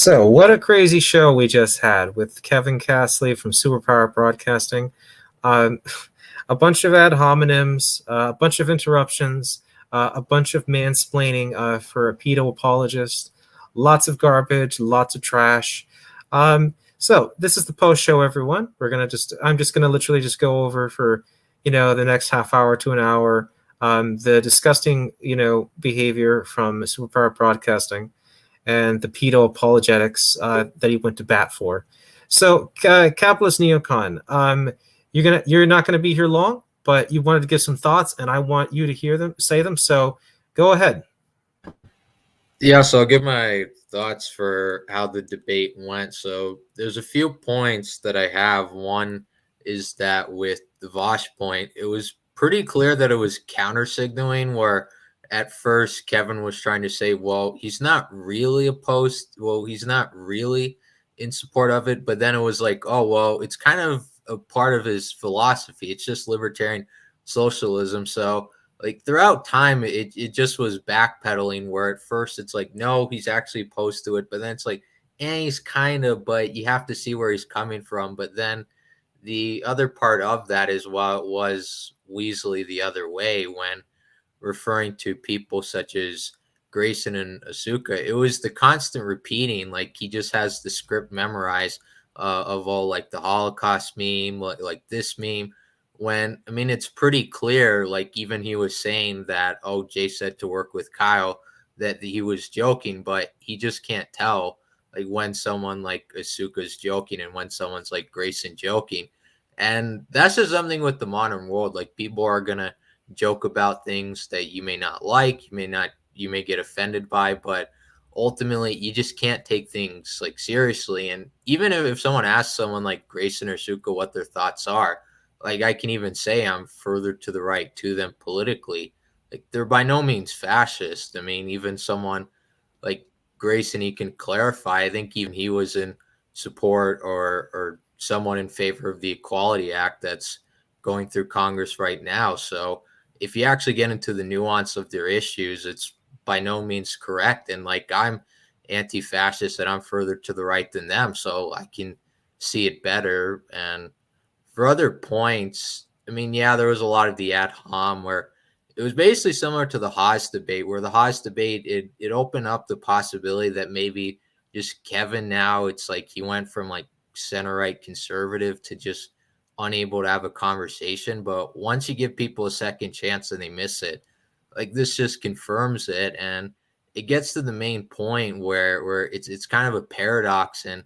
So, what a crazy show we just had with Kevin Castley from Superpower Broadcasting. Um, a bunch of ad hominems, a bunch of interruptions, a bunch of mansplaining for a pedo apologist, lots of garbage, lots of trash. So, this is the post show, everyone. I'm just gonna literally just go over for, the next half hour to an hour, the disgusting, behavior from Superpower Broadcasting and the pedo apologetics that he went to bat for. So, capitalist neocon, you're not gonna be here long, but you wanted to give some thoughts, and I want you to say them. So, go ahead. Yeah, so I'll give my thoughts for how the debate went. So there's a few points that I have. One is that with the Vosh point, it was pretty clear that it was counter signaling where at first Kevin was trying to say, well, he's not really opposed, well, he's not really in support of it, but then it was like, oh, well, it's kind of a part of his philosophy. It's just libertarian socialism. So like throughout time it just was backpedaling where at first it's like no he's actually opposed to it, but then it's like he's kind of, but you have to see where he's coming from. But then the other part of that is while it was Weasley the other way when referring to people such as Grayson and Asuka, it was the constant repeating, like he just has the script memorized of all like the Holocaust meme, like this meme. When I mean, it's pretty clear. Like even he was saying that, oh, Jay said to work with Kyle, that he was joking, but he just can't tell like when someone like Asuka's joking and when someone's like Grayson joking. And that's just something with the modern world. Like people are gonna joke about things that you may not like, you may get offended by, but ultimately you just can't take things like seriously. And even if someone asks someone like Grayson or Suka what their thoughts are, like I can even say I'm further to the right to them politically. Like they're by no means fascist. I mean, even someone like Grayson, he can clarify. I think even he was in support or someone in favor of the Equality Act that's going through Congress right now. So if you actually get into the nuance of their issues, it's by no means correct. And like I'm anti-fascist and I'm further to the right than them, so I can see it better. And for other points, I mean, yeah, there was a lot of the ad hom where it was basically similar to the Haas debate, where the Haas debate it opened up the possibility that maybe just Kevin now it's like he went from like center right conservative to just unable to have a conversation. But once you give people a second chance and they miss it, like this just confirms it, and it gets to the main point where it's kind of a paradox. And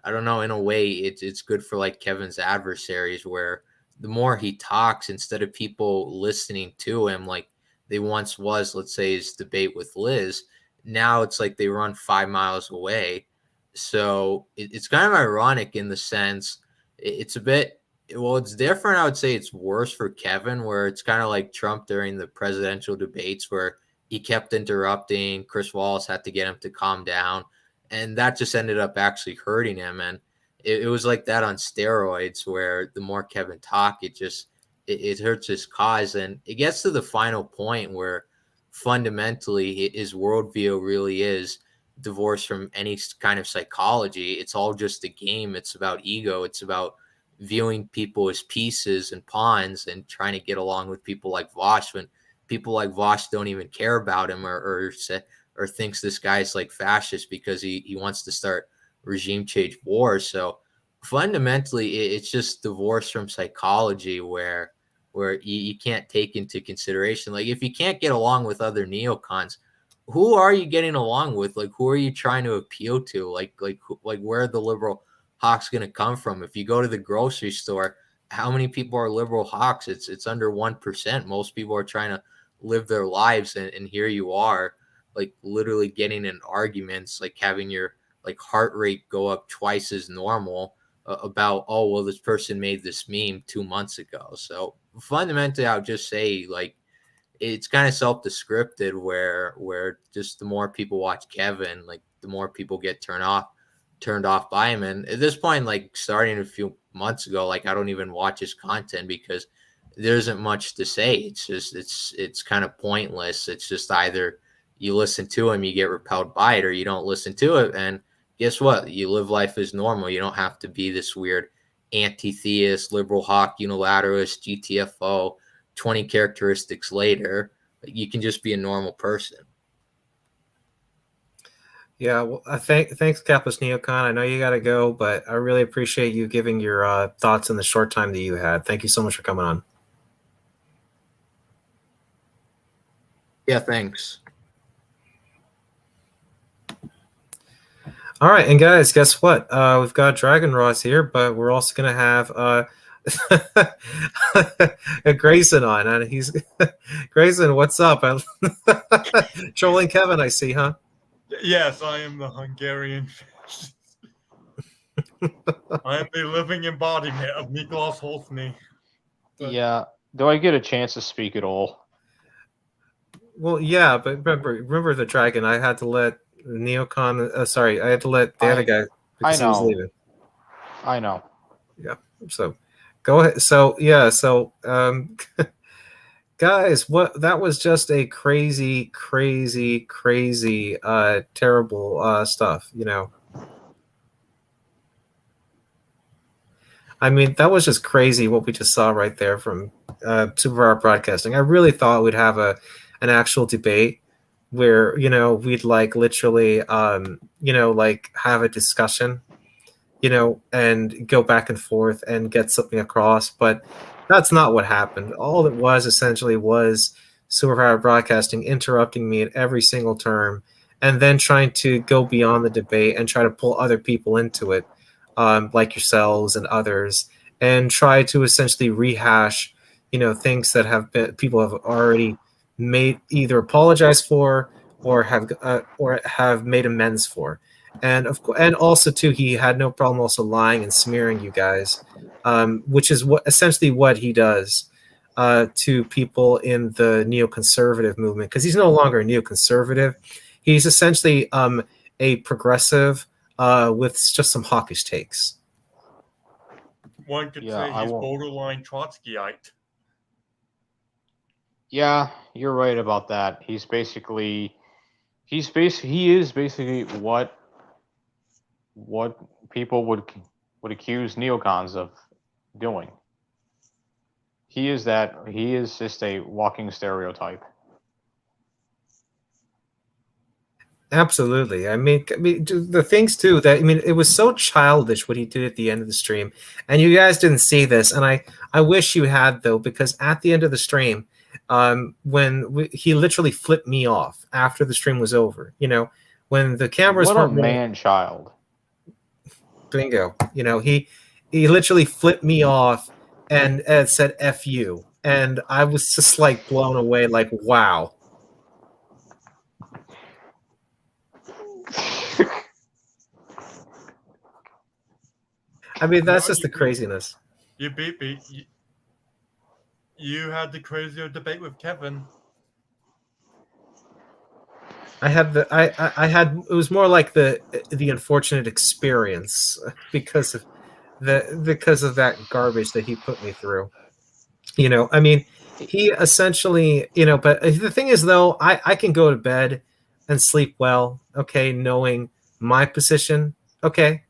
I don't know, in a way it's good for like Kevin's adversaries where the more he talks, instead of people listening to him like they once was, let's say his debate with Liz, now it's like they run 5 miles away. So it's kind of ironic in the sense it's a bit, well, it's different. I would say it's worse for Kevin, where it's kind of like Trump during the presidential debates, where he kept interrupting. Chris Wallace had to get him to calm down, and that just ended up actually hurting him. And it was like that on steroids, where the more Kevin talked, it hurts his cause. And it gets to the final point where fundamentally his worldview really is divorced from any kind of psychology. It's all just a game. It's about ego. It's about viewing people as pieces and pawns and trying to get along with people like Vosh when people like Vosh don't even care about him or thinks this guy's like fascist because he wants to start regime change wars. So fundamentally, it's just divorced from psychology where you can't take into consideration, like if you can't get along with other neocons, who are you getting along with? Like who are you trying to appeal to? Like where are the liberal hawks going to come from? If you go to the grocery store, how many people are liberal hawks? It's under 1%. Most people are trying to live their lives, and here you are like literally getting in arguments, like having your like heart rate go up twice as normal about, oh well, this person made this meme 2 months ago. So fundamentally I would just say like it's kind of self-descripted where just the more people watch Kevin, like the more people get turned off by him. And at this point, like starting a few months ago, like I don't even watch his content because there isn't much to say. It's kind of pointless. It's just either you listen to him, you get repelled by it, or you don't listen to it. And guess what? You live life as normal. You don't have to be this weird anti-theist, liberal hawk, unilateralist, GTFO, 20 characteristics later. You can just be a normal person. Yeah, well, thanks, Capless Neocon. I know you got to go, but I really appreciate you giving your thoughts in the short time that you had. Thank you so much for coming on. Yeah, thanks. All right, and guys, guess what? We've got Dragon Ross here, but we're also going to have Grayson on, and he's Grayson. What's up? Trolling Kevin, I see, huh? Yes, I am the Hungarian fascist. I am the living embodiment of Nikolaus Holtny. Yeah. Do I get a chance to speak at all? Well, yeah, but remember the dragon. I had to let Neocon. Sorry, I had to let the other guy because he was leaving. I know. Yeah. So, go ahead. So yeah. So, guys, what that was just a crazy, terrible stuff. You know. I mean, that was just crazy what we just saw right there from Superpower Broadcasting. I really thought we'd have an actual debate where, you know, we'd like literally, you know, like have a discussion, you know, and go back and forth and get something across. But that's not what happened. All it was essentially was Superpower Broadcasting interrupting me at every single term and then trying to go beyond the debate and try to pull other people into it. Like yourselves and others, and try to essentially rehash, you know, things that have been people have already made either apologize for or have made amends for, and and also too, he had no problem also lying and smearing you guys, which is essentially what he does to people in the neoconservative movement, because he's no longer a neoconservative, he's essentially a progressive. With just some hawkish takes. One could say he's borderline Trotskyite. Yeah, you're right about that. He is basically what people would accuse neocons of doing. He is just a walking stereotype. Absolutely. I mean, the things too that it was so childish what he did at the end of the stream, and you guys didn't see this, and I wish you had though, because at the end of the stream, he literally flipped me off after the stream was over. You know, when the cameras weren't man child. Bingo. You know, he literally flipped me off and said "F you," and I was just like blown away, like wow. I mean, that's just the craziness. You beat me. You had the crazier debate with Kevin. I had it was more like the unfortunate experience because of that garbage that he put me through. You know, I mean, he essentially, you know, but the thing is though, I can go to bed and sleep well, okay, knowing my position, okay,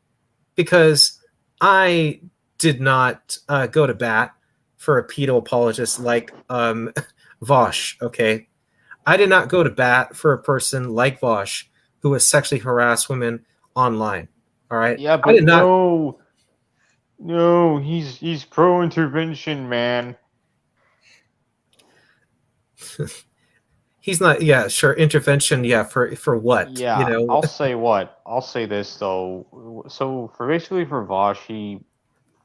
because I did not go to bat for a pedo apologist like Vosh, okay? I did not go to bat for a person like Vosh who has sexually harassed women online, all right? Yeah, but no, he's pro-intervention, man. He's not. Yeah, sure. Intervention. Yeah, for what? Yeah, you know. I'll say this though. So basically for Vosh, he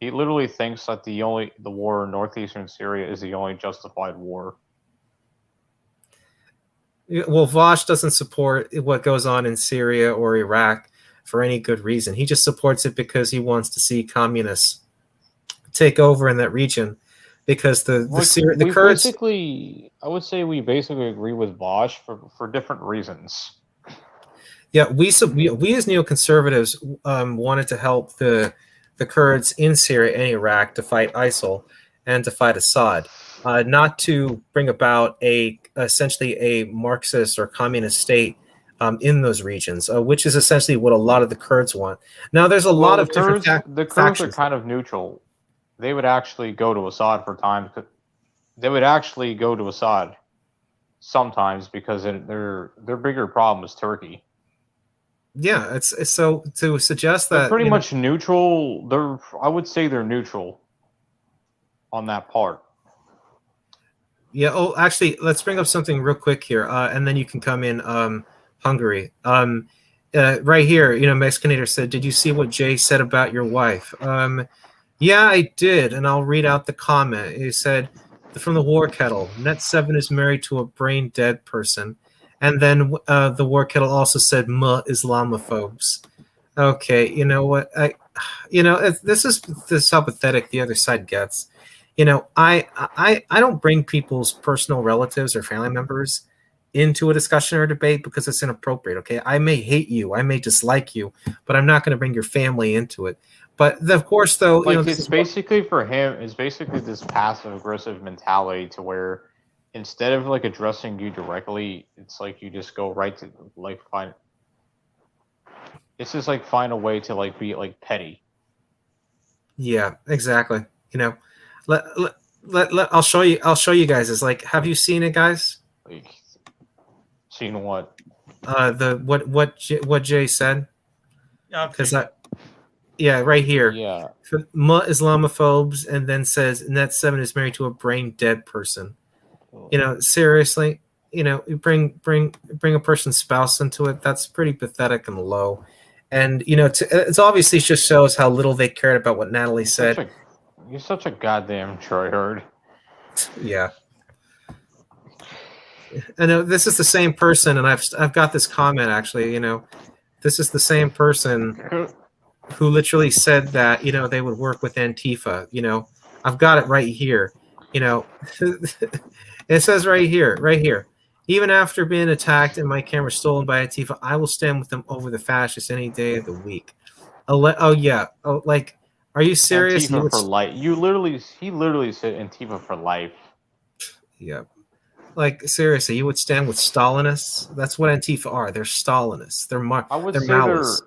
literally thinks that the war in northeastern Syria is the only justified war. Well, Vosh doesn't support what goes on in Syria or Iraq for any good reason. He just supports it because he wants to see communists take over in that region. Because the Kurds, I would say we basically agree with Vosh for different reasons. Yeah, we as neoconservatives wanted to help the Kurds in Syria and Iraq to fight ISIL and to fight Assad, not to bring about essentially a Marxist or communist state in those regions, which is essentially what a lot of the Kurds want. Now, there's a lot of different the Kurds are factions. kind of neutral. They would actually go to Assad for times. They would actually go to Assad sometimes because their bigger problem is Turkey. Yeah, it's so to suggest They're that pretty much neutral. I would say they're neutral on that part. Yeah. Oh, actually, let's bring up something real quick here, and then you can come in. Hungary. Right here, Mexicanator said, "Did you see what Jay said about your wife?" Yeah, I did, and I'll read out the comment. He said, "From the War Kettle, Net7 is married to a brain dead person," and then the War Kettle also said, Islamophobes." Okay, you know what? This is how pathetic the other side gets. I don't bring people's personal relatives or family members into a discussion or debate because it's inappropriate. Okay, I may hate you, I may dislike you, but I'm not going to bring your family into it. But of course, though, like it's basically for him. It's basically this passive aggressive mentality to where instead of like addressing you directly, it's like you just go right to like find. It's just like find a way to like be like petty. Yeah, exactly. Let I'll show you. I'll show you guys. It's like, have you seen it, guys? Like, seen what? What Jay said. Because right here. Yeah. Islamophobes, and then says Net7 is married to a brain dead person. Seriously. You bring a person's spouse into it. That's pretty pathetic and low. And it's obviously just shows how little they cared about what Natalie said. You're such a goddamn tryhard. Yeah. I know this is the same person, and I've got this comment actually. This is the same person who literally said that they would work with Antifa. I've got it right here. It says right here. Even after being attacked and my camera stolen by Antifa, I will stand with them over the fascists any day of the week. Oh yeah. Oh, like, are you serious? Antifa for life. He literally said Antifa for life. Yeah. Like, seriously, you would stand with Stalinists? That's what Antifa are. They're Stalinists. They're Maoists.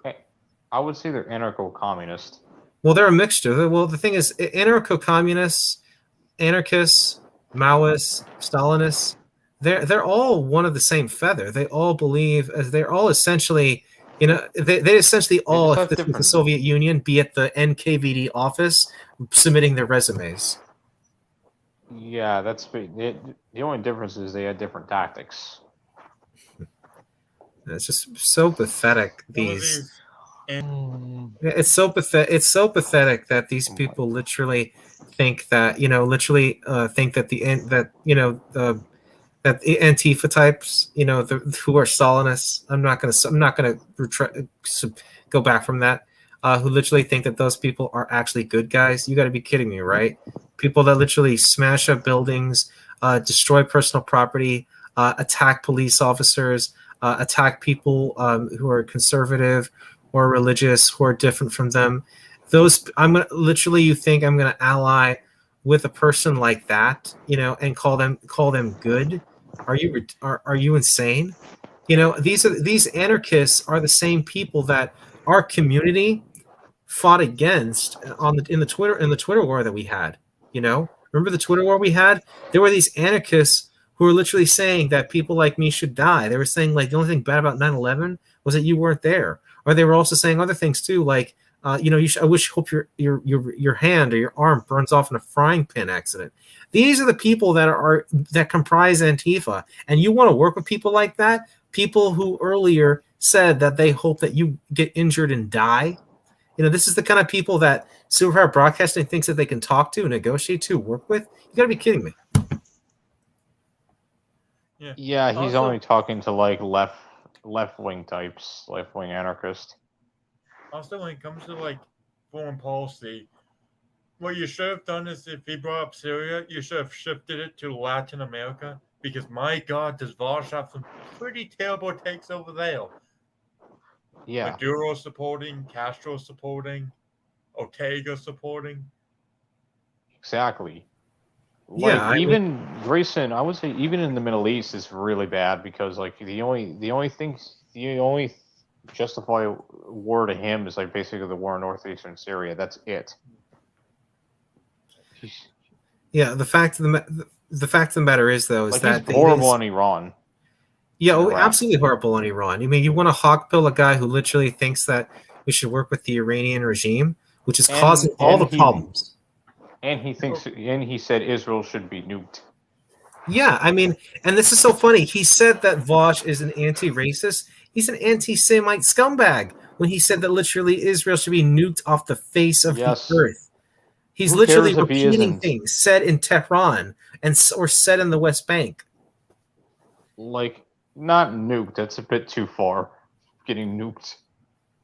I would say they're anarcho-communist. Well, they're a mixture. Well, the thing is, anarcho-communists, anarchists, Maoists, Stalinists, they're all one of the same feather. They all believe, as they're all essentially, they essentially all, if this was the Soviet Union, be at the NKVD office submitting their resumes. Yeah, that's the only difference is they had different tactics. It's just so pathetic. It's so pathetic. It's so pathetic that these people literally think that think that that the Antifa types, who are Stalinists. I'm not gonna go back from that. Who literally think that those people are actually good guys. You got to be kidding me, right? People that literally smash up buildings, destroy personal property, attack police officers, attack people who are conservative or religious, who are different from them. You think I'm gonna ally with a person like that, and call them good? Are you insane? These anarchists are the same people that our community fought against in the Twitter war that we had. Remember the Twitter war we had? There were these anarchists who were literally saying that people like me should die. They were saying, like, the only thing bad about 9/11 was that you weren't there. Or they were also saying other things too, like, I hope your hand or your arm burns off in a frying pan accident. These are the people that comprise Antifa, and you want to work with people like that? People who earlier said that they hope that you get injured and die. This is the kind of people that Superpower Broadcasting thinks that they can talk to, negotiate to, work with. You got to be kidding me. Yeah, he's also only talking to like left-wing types, left-wing anarchists. Also, when it comes to like foreign policy, what you should have done is, if he brought up Syria, you should have shifted it to Latin America, because my God, does Vosh have some pretty terrible takes over there. Yeah. Maduro supporting, Castro supporting, Ortega supporting. Exactly. Like Yeah, I mean, even Grayson, I would say even in the Middle East is really bad because like the only justify war to him is like basically the war in northeastern Syria. That's it. yeah. The fact of the matter is, though, is Like he's that it horrible is on Iran yeah, and oh, Iraq. absolutely horrible on Iran. I mean, you want to hawkpill a guy who literally thinks that we should work with the Iranian regime, which is causing all the problems. And he said Israel should be nuked. Yeah, I mean, and this is so funny. He said that Vosh is an anti-racist. He's an anti-Semite scumbag when he said that literally Israel should be nuked off the face of the Yes. earth. He's Who literally cares if he repeating isn't? things said in Tehran or said in the West Bank. Like not nuked. That's a bit too far. Getting nuked.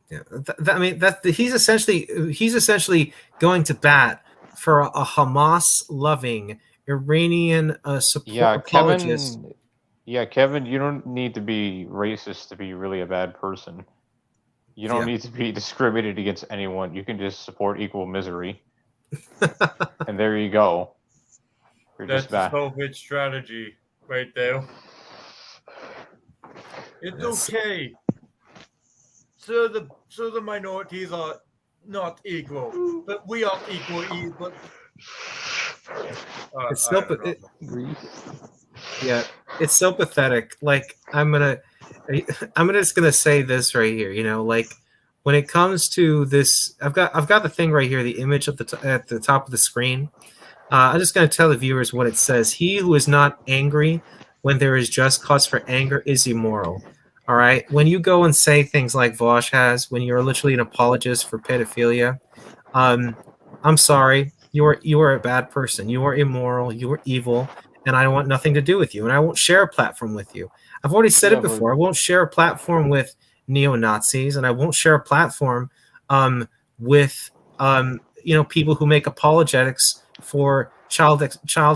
Yeah, I mean, he's essentially going to bat for a Hamas-loving Iranian support Yeah, apologist. Kevin. Yeah, Kevin. You don't need to be racist to be really a bad person. You don't Yeah. need to be discriminated against anyone. You can just support equal misery, and there you go. You're That's just the bad. Soviet strategy right there. It's Yes. okay. So the minorities are not equal, but we are equal. It's I so don't know. yeah, it's so pathetic. Like I'm just gonna say this right here. You know, like when it comes to this, I've got the thing right here, the image at the top of the screen. I'm just going to tell the viewers what it says. He who is not angry when there is just cause for anger is immoral. All right. When you go and say things like Vosh has, when you're literally an apologist for pedophilia, I'm sorry. You are a bad person. You are immoral. You are evil, and I want nothing to do with you. And I won't share a platform with you. I've already said Yeah, it before. I won't share a platform with neo Nazis, and I won't share a platform with people who make apologetics for child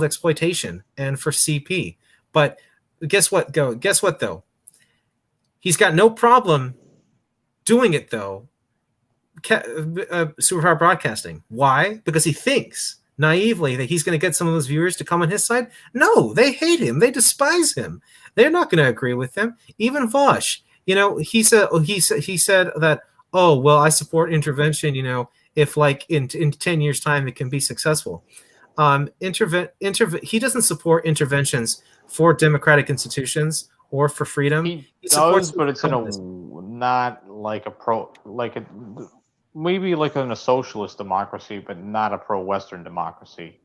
exploitation and for CP. But guess what? Guess what though? He's got no problem doing it though. Superpower Broadcasting. Why? Because he thinks naively that he's going to get some of those viewers to come on his side. No, they hate him. They despise him. They're not going to agree with him. Even Vosh, he said that, oh well, I support intervention. If like in 10 years time it can be successful. He doesn't support interventions for democratic institutions or for freedom. he supports does, but it's in a not like a pro like a maybe like in a socialist democracy, but not a pro-Western democracy.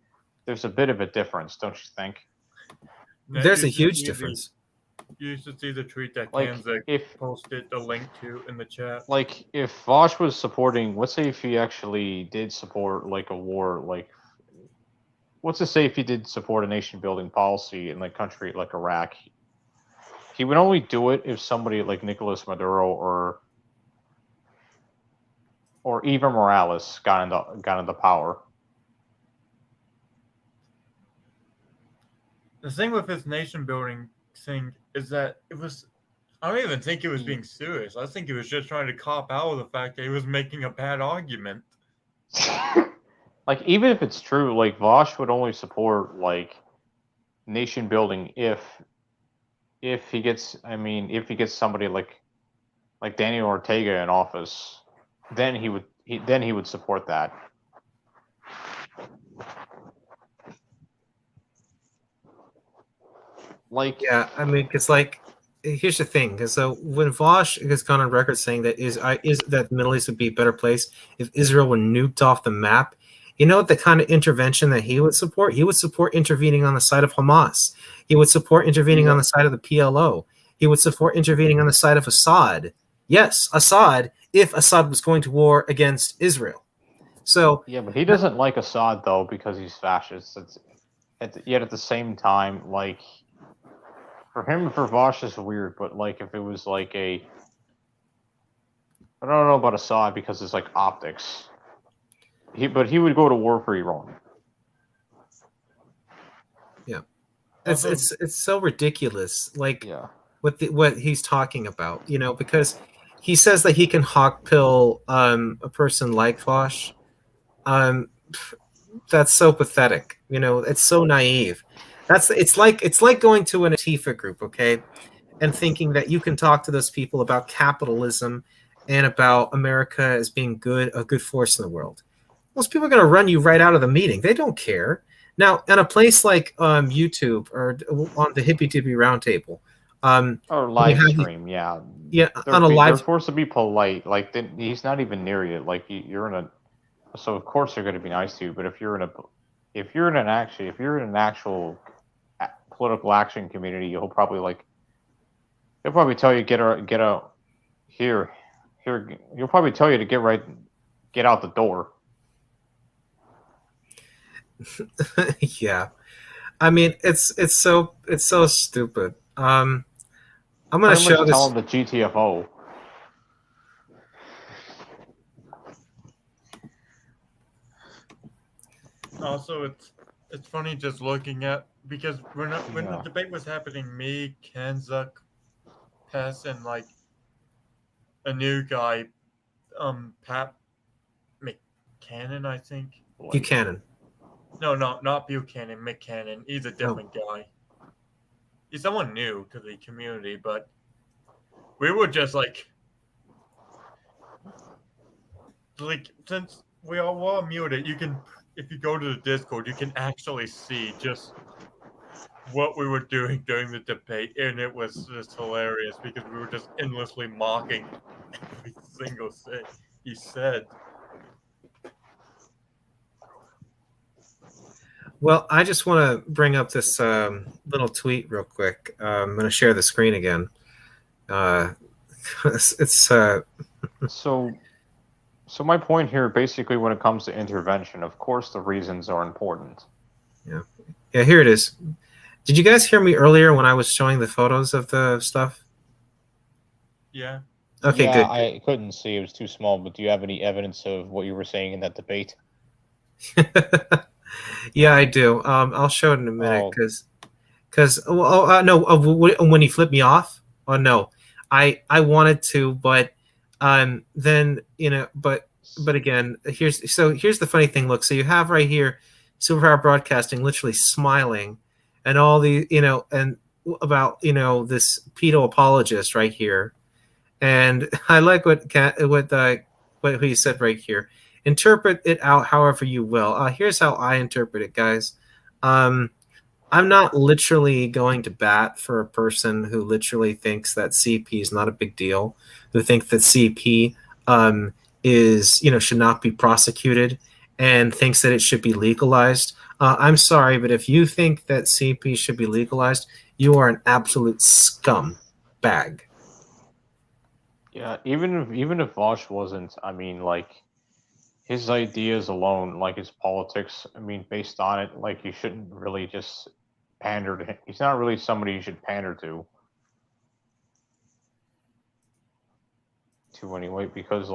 There's a bit of a difference, don't you think? There's a huge difference. You should see the tweet that Like Kanzak if posted the link to in the chat. like if Vosh was supporting, let's say if he actually did support like a war, like what's to say if he did support a nation building policy in like country like Iraq, he would only do it if somebody like Nicolas Maduro or Evo Morales got into power. The thing with this nation building thing is that I don't even think it was being serious. I think he was just trying to cop out of the fact that he was making a bad argument. Like even if it's true, like Vosh would only support like nation building if he gets somebody like Daniel Ortega in office, then he would support that. Like Yeah, I mean, it's like here's the thing. Because so when Vosh has gone on record saying that is that the Middle East would be a better place if Israel were nuked off the map. You know what the kind of intervention that he would support? He would support intervening on the side of Hamas. He would support intervening on the side of the PLO. He would support intervening on the side of Assad. Yes, Assad, if Assad was going to war against Israel. So yeah, but he doesn't like Assad though because he's fascist. Yet at the same time, like for him, for Vosh is weird. But like if it was like I don't know about Assad because it's like optics. But he would go to war for Iran. Yeah, it's so ridiculous. Like Yeah. what he's talking about, because he says that he can hawk pill a person like Vosh. that's so pathetic. It's so naive. It's like going to an Antifa group, okay, and thinking that you can talk to those people about capitalism and about America as being a good force in the world. Those people are going to run you right out of the meeting. They don't care. Now, in a place like YouTube or on the Hippy Dippy Roundtable, Or when you live have stream, yeah. on a They're live, forced to be polite. Like he's not even near you. Like you're in a, so of course they're going to be nice to you. But if you're in an actual political action community, he'll probably tell you get a here here. He'll probably tell you to get out the door. yeah. I mean, it's so stupid. I'm gonna Pretty show much tell this. him the GTFO. Also, it's funny just looking at because when the Yeah. debate was happening, me, Kanzuk, Pess, and like a new guy, Pat McCannon, I think. Buchanan. No, not Buchanan, McCannon. He's a Oh, different guy. He's someone new to the community, but we were just like since we all were muted, you can if you go to the Discord, you can actually see just what we were doing during the debate, and it was just hilarious because we were just endlessly mocking every single thing he said. well, I just want to bring up this little tweet real quick. I'm going to share the screen again. It's So my point here, basically, when it comes to intervention, of course, the reasons are important. yeah. Here it is. Did you guys hear me earlier when I was showing the photos of the stuff? Yeah. Okay, Yeah, good. I couldn't see; it was too small. But do you have any evidence of what you were saying in that debate? Yeah, I do. I'll show it in a minute Oh, because no, when he flipped me off. Oh no, I wanted to, but then but again, here's the funny thing. Look, so you have right here, Superpower Broadcasting literally smiling, and all the and about this pedo apologist right here, and I like what he said right here. Interpret it out however you will. Here's how I interpret it, guys. Um, I'm not literally going to bat for a person who literally thinks that CP is not a big deal, who think that CP is should not be prosecuted, and thinks that it should be legalized. I'm sorry, but if you think that CP should be legalized, you are an absolute scum bag. yeah. Even if Vosh wasn't, I mean, like his ideas alone, like his politics, I mean, based on it, like you shouldn't really just pander to him. He's not really somebody you should pander to anyway, because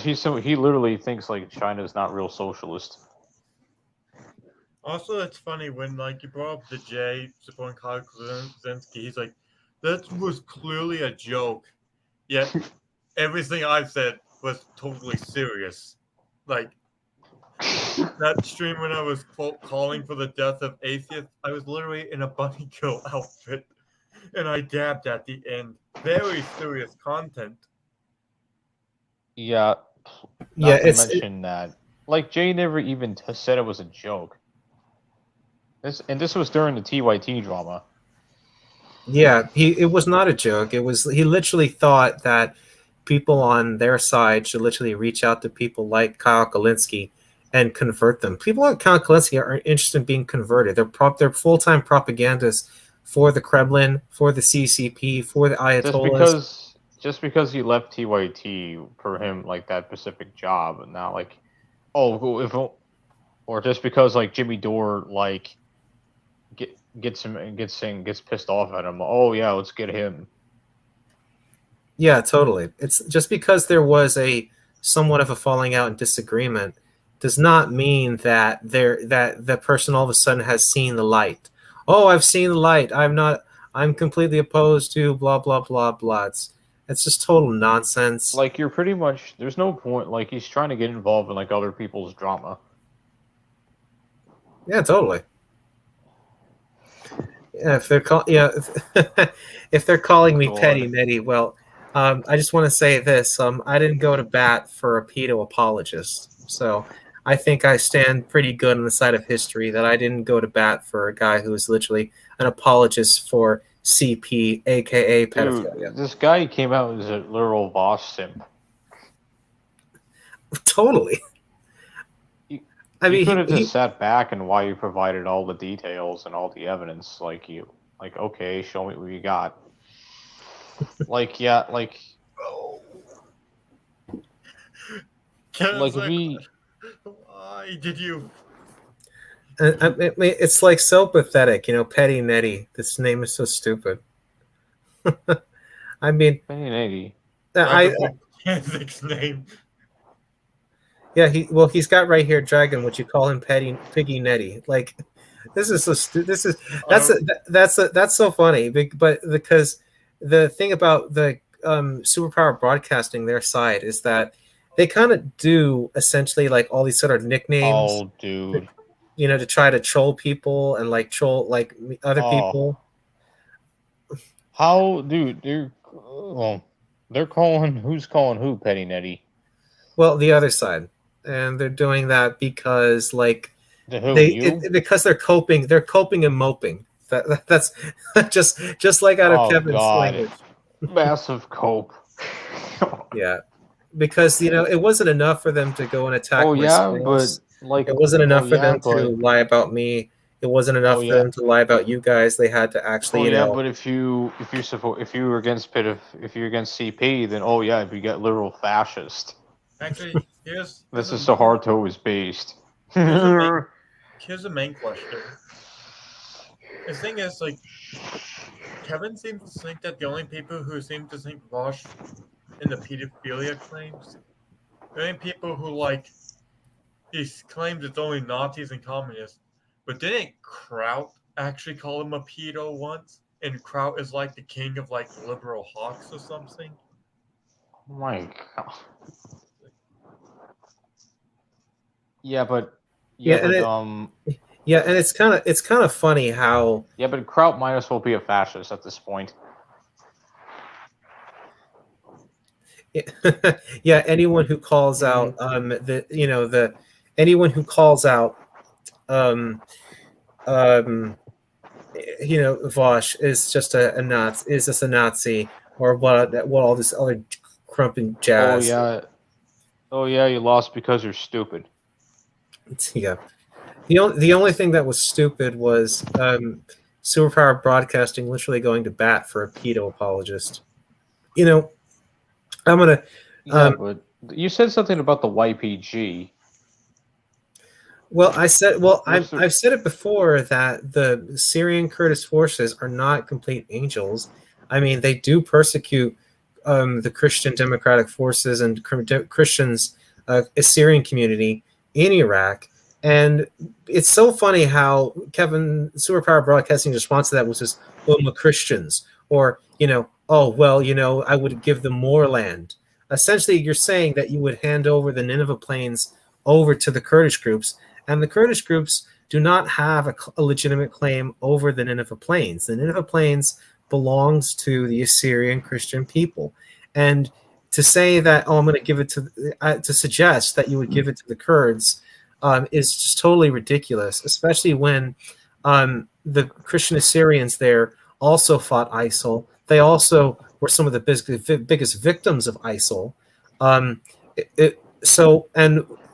he literally thinks like China's not real socialist. Also, it's funny when like you brought up the J supporting Kyle Kaczynski. He's like, that was clearly a joke. Yet everything I've said was totally serious. Like that stream when I was quote calling for the death of atheists, I was literally in a bunny kill outfit, and I dabbed at the end. Very serious content. Yeah, Yeah, not to mention that, like Jay never even said it was a joke. This was during the TYT drama. yeah. It was not a joke. He literally thought that people on their side should literally reach out to people like Kyle Kalinske and convert them. People like Kyle Kalinske are interested in being converted. They're full-time propagandists for the Kremlin, for the CCP, for the Ayatollahs. Just because he left TYT for him like that specific job, and not like, oh, or just because like Jimmy Dore like gets pissed off at him. Oh yeah, let's get him. Yeah, totally. It's just because there was a somewhat of a falling out and disagreement does not mean that that the person all of a sudden has seen the light. Oh, I've seen the light. I'm completely opposed to blah blah blah blah. It's just total nonsense. Like, you're pretty much, there's no point. Like, he's trying to get involved in like other people's drama. Yeah, totally. Yeah, if they're calling me God. petty Nettie, well, I just want to say this: I didn't go to bat for a pedo apologist, so I think I stand pretty good on the side of history that I didn't go to bat for a guy who was literally an apologist for CP, aka pedophilia. Dude, this guy came out as a literal boss simp. Totally. I mean, you could have just sat back and while you provided all the details and all the evidence, like, okay, show me what you got. Like, yeah, like, Kevin's we. Why did you? I mean, it's like so pathetic, Petty Nettie. This name is so stupid. I mean, Petty Nettie. Kev's name. Yeah, he's got right here Dragon, which you call him Piggy Nettie. Like, this is that's so funny. But because the thing about the Superpower Broadcasting, their side, is that they kind of do essentially like all these sort of nicknames. Oh, dude. To try to troll people and like troll like other people. How, dude? They're calling. Who's calling who? Petty Nettie. Well, the other side. And they're doing that because, like, because they're coping and moping. That's just like out of Kevin's language. Massive cope. Yeah, because it wasn't enough for them to go and attack. But like, it wasn't enough for them to lie about me. It wasn't enough for them to lie about you guys. They had to actually, But if you were against CP, then you get literal fascist. Actually, this is so hard to always based. Here's the main question. The thing is, like, Kevin seems to think that the only people who seem to think Vosh in the pedophilia claims, the only people who like these claims it's only Nazis and communists. But didn't Kraut actually call him a pedo once? And Kraut is like the king of like liberal hawks or something. Oh my God. And it's kind of funny how. Yeah, but Kraut might as well be a fascist at this point. Yeah, anyone who calls out anyone who calls out Vosh is just a Nazi, a Nazi, or what all this other crump and jazz. Oh yeah, you lost because you're stupid. Yeah. The only thing that was stupid was Superpower Broadcasting literally going to bat for a pedo apologist. I'm gonna. But you said something about the YPG. Well, I've said it before that the Syrian Kurdish forces are not complete angels. I mean, they do persecute the Christian Democratic Forces and Christians, Assyrian community in Iraq. And it's so funny how Kevin Superpower Broadcasting's response to that was just, "Oh, my Christians," or "Oh, well, I would give them more land." Essentially, you're saying that you would hand over the Nineveh Plains over to the Kurdish groups, and the Kurdish groups do not have a legitimate claim over the Nineveh Plains. The Nineveh Plains belongs to the Assyrian Christian people, and to say that, "Oh, I'm going to give it to suggest that you would give it to the Kurds." Is just totally ridiculous, especially when the Christian Assyrians there also fought ISIL. They also were some of the biggest victims of ISIL. And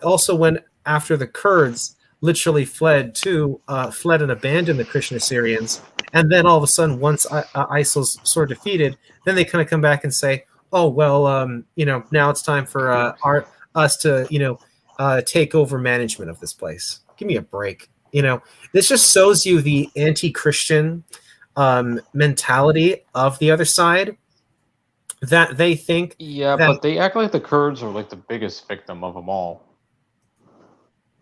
also when after the Kurds literally fled and abandoned the Christian Assyrians, and then all of a sudden once ISIL's sort of defeated, then they kind of come back and say, "Oh well, now it's time for us to take over management of this place." Give me a break. This just shows you the anti-Christian mentality of the other side, that they think. Yeah, but they act like the Kurds are like the biggest victim of them all.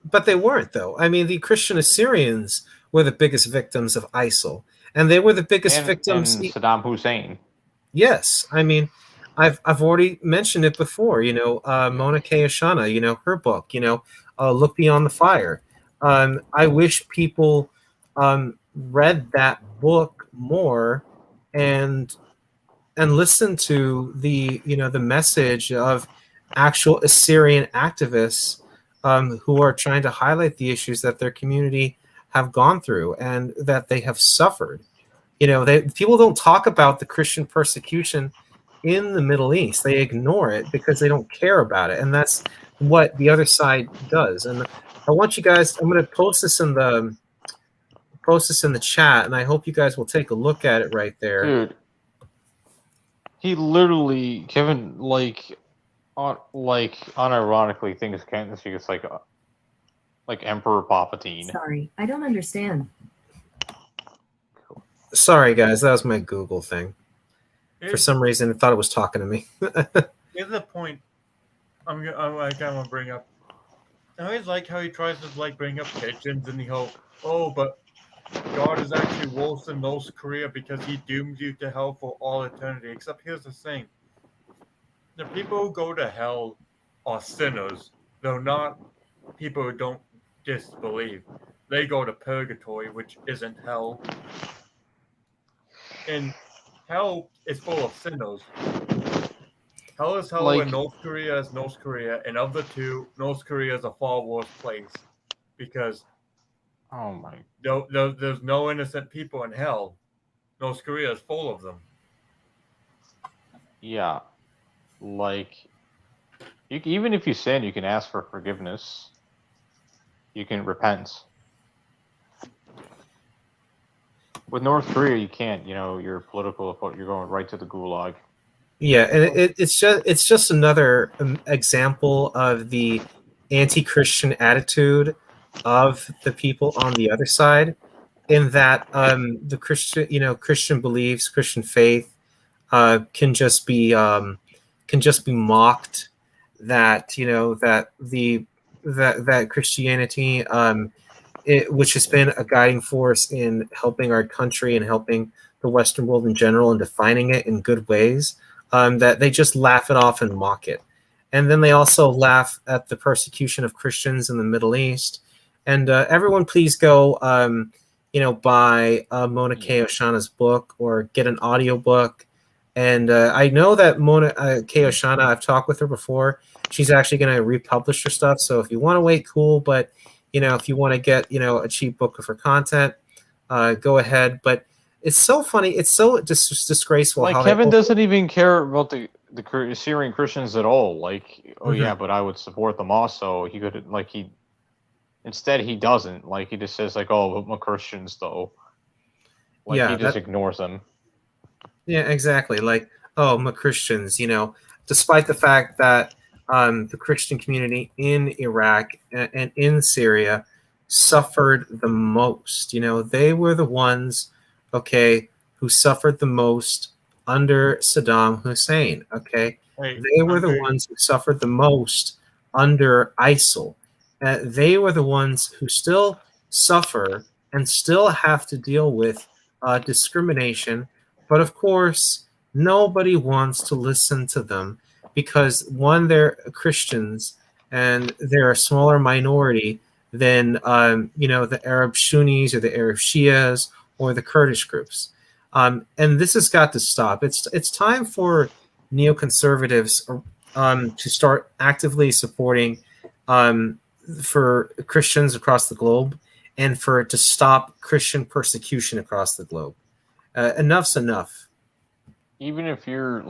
But they weren't, though. I mean, the Christian Assyrians were the biggest victims of ISIL, and they were the biggest victims. And Saddam Hussein. Yes, I mean, I've already mentioned it before. Mona K. Ashana, her book. Look Beyond the Fire. I wish people read that book more and listen to the message of actual Assyrian activists who are trying to highlight the issues that their community have gone through and that they have suffered. People don't talk about the Christian persecution in the Middle East. They ignore it because they don't care about it, and that's what the other side does. And I want you guys. I'm going to post this in the chat, and I hope you guys will take a look at it right there. Dude, he literally Kevin unironically thinks Candace is like Emperor Palpatine. Sorry, I don't understand. Sorry, guys, that was my Google thing. For some reason, I thought it was talking to me. Here's a point I'm gonna bring up. I always like how he tries to bring up Christians and but God is actually worse than North Korea because he dooms you to hell for all eternity. Except here's the thing: the people who go to hell are sinners. They're not people who don't disbelieve. They go to purgatory, which isn't hell. And hell is full of sinners. Hell is hell and North Korea is North Korea, and of the two, North Korea is a far worse place because there's no innocent people in hell. North Korea is full of them. Yeah, even if you sin, you can ask for forgiveness. You can repent. With North Korea, you can't. You're political. You're going right to the gulag. Yeah, and it's just another example of the anti-Christian attitude of the people on the other side, in that the Christian beliefs, Christian faith, can just be mocked. That Christianity, which has been a guiding force in helping our country and helping the Western world in general and defining it in good ways, that they just laugh it off and mock it. And then they also laugh at the persecution of Christians in the Middle East. And everyone please go, buy Mona K. Oshana's book or get an audiobook. And I know that Mona K. Oshana, I've talked with her before. She's actually going to republish her stuff. So if you want to wait, cool. But, if you want to get, a cheap book of her content, go ahead. But it's so funny. It's so disgraceful. How Kevin doesn't even care about the Syrian Christians at all. Yeah, but I would support them also. He could instead he doesn't. He just says but my Christians though. He just ignores them. Yeah, exactly. My Christians. Despite the fact that the Christian community in Iraq and in Syria suffered the most. They were the ones, who suffered the most under Saddam Hussein. They were the ones who suffered the most under ISIL. They were the ones who still suffer and still have to deal with discrimination. But of course, nobody wants to listen to them because, one, they're Christians and they're a smaller minority than the Arab Sunnis or the Arab Shias or the Kurdish groups. And this has got to stop. It's time for neoconservatives to start actively supporting for Christians across the globe and for it to stop Christian persecution across the globe. Enough's enough. Even if you're